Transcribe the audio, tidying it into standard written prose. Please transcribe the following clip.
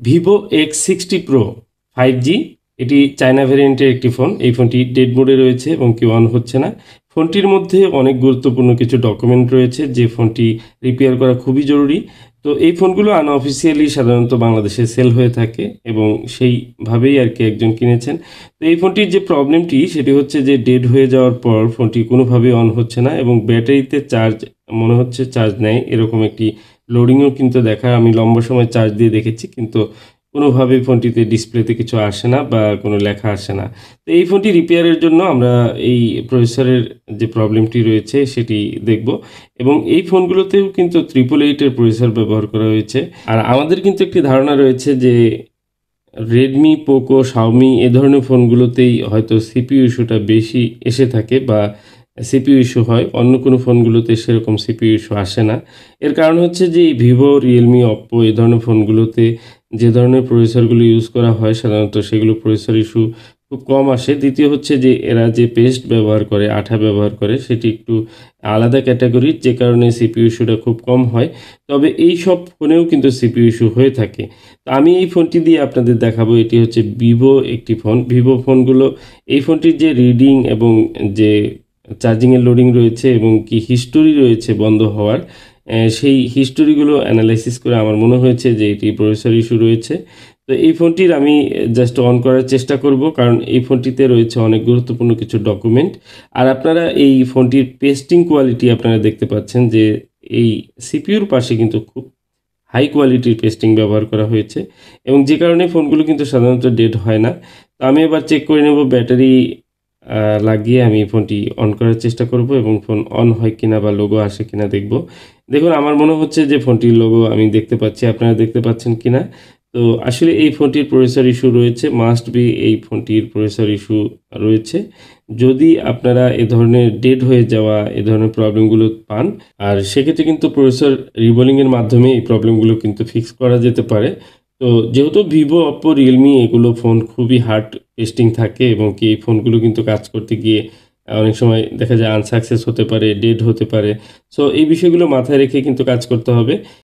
Vivo X60 Pro 5G এটি China ভ্যারিয়েন্টের একটি phone. এই ফোনটি ডেড মোডে রয়েছে এবং কি অন হচ্ছে না। ফোনটির মধ্যে অনেক গুরুত্বপূর্ণ কিছু ডকুমেন্ট রয়েছে যে ফোনটি রিপেয়ার করা খুবই জরুরি। তো এই ফোনগুলো আনঅফিসিয়ালি সাধারণত বাংলাদেশে সেল হয়ে থাকে এবং সেইভাবেই আর কি একজন কিনেছেন। তো এই ফোনটির যে প্রবলেমটি সেটি হচ্ছে যে ডেড হয়ে যাওয়ার পর ফোনটি কোনোভাবেই অন হচ্ছে না এবং ব্যাটারিতে চার্জ মনে হচ্ছে চার্জ নেয় এরকম একটি লোডিংও কিন্তু দেখায়। আমি লম্বা সময় চার্জ দিয়ে দেখেছি কিন্তু কোনোভাবেই ফোনটিতে ডিসপ্লেতে কিছু আসে না বা কোনো লেখা আসে না। তো এই ফোনটি রিপেয়ারের জন্য আমরা এই প্রসেসরের যে প্রবলেমটি রয়েছে সেটি দেখব এবং এই ফোনগুলোতেও কিন্তু 888 এর প্রসেসর ব্যবহার করা হয়েছে। আর আমাদের কিন্তু একটি ধারণা রয়েছে যে রেডমি, পোকো, শাওমি এ ধরনের ফোনগুলোতেই হয়তো সিপিইউ ইস্যুটা বেশি এসে থাকে বা সিপিইউ ইস্যু হয়। অন্য কোনো ফোনগুলোতে সেরকম সিপিইউ ইস্যু আসে না। এর কারণ হচ্ছে যে এই ভিভো, রিয়েলমি, অপ্পো এ ধরনের ফোনগুলোতে যে ধরনের প্রসেসরগুলো ইউজ করা হয় সাধারণত সেগুলো প্রসেসর ইস্যু খুব কম আসে। দ্বিতীয় হচ্ছে যে এরা যে পেস্ট ব্যবহার করে, আঠা ব্যবহার করে সেটি একটু আলাদা ক্যাটাগরির, যে কারণে সিপিইউ ইস্যুটা খুব কম হয়। তবে এই সব ফোনেও কিন্তু সিপিইউ ইস্যু হয়ে থাকে। তো আমি এই ফোনটি দিয়ে আপনাদের দেখাবো। এটি হচ্ছে ভিভো একটি ফোন। ভিভো ফোনগুলো এই ফোনটির যে রিডিং এবং যে চার্জিংয়ের লোডিং রয়েছে এবং কি হিস্টোরি রয়েছে বন্ধ হওয়ার, সেই হিস্টোরিগুলো অ্যানালাইসিস করে আমার মনে হয়েছে যে এটি প্রসেসর ইস্যু রয়েছে। তো এই ফোনটির আমি জাস্ট অন করার চেষ্টা করব কারণ এই ফোনটিতে রয়েছে অনেক গুরুত্বপূর্ণ কিছু ডকুমেন্ট। আর আপনারা এই ফোনটির পেস্টিং কোয়ালিটি আপনারা দেখতে পাচ্ছেন যে এই সিপিইউর পাশে কিন্তু খুব হাই কোয়ালিটির পেস্টিং ব্যবহার করা হয়েছে এবং যে কারণে ফোনগুলো কিন্তু সাধারণত ডেড হয় না। তো আমি এবার চেক করে নেব ব্যাটারি লাগিয়ে আমি ফোনটি অন করার চেষ্টা করব এবং ফোন অন হয় কিনা বা লোগো আসে কিনা দেখব। দেখুন আমার মনে হচ্ছে যে ফোনটির লোগো আমি দেখতে পাচ্ছি, আপনারা দেখতে পাচ্ছেন কিনা? তো আসলে এই ফোনটির প্রসেসর ইস্যু রয়েছে, মাস্ট বি এই ফোনটির প্রসেসর ইস্যু রয়েছে। যদি আপনারা এ ধরনের ডেড হয়ে যাওয়া এ ধরনের প্রবলেমগুলো পান, আর সেক্ষেত্রে কিন্তু প্রসেসর রিবোলিংয়ের মাধ্যমে এই প্রবলেমগুলো কিন্তু ফিক্স করা যেতে পারে। তো যেহেতু ভিভো, অপ্পো, রিয়েলমি এগুলো ফোন খুবই হার্ড টেস্টিং থাকে এবং কি এই ফোনগুলো কিন্তু কাজ করতে গিয়ে অনেক সময় দেখা যায় আনসাকসেস হতে পারে, ডেড হতে পারে। সো এই বিষয়গুলো মাথায় রেখে কিন্তু কাজ করতে হবে।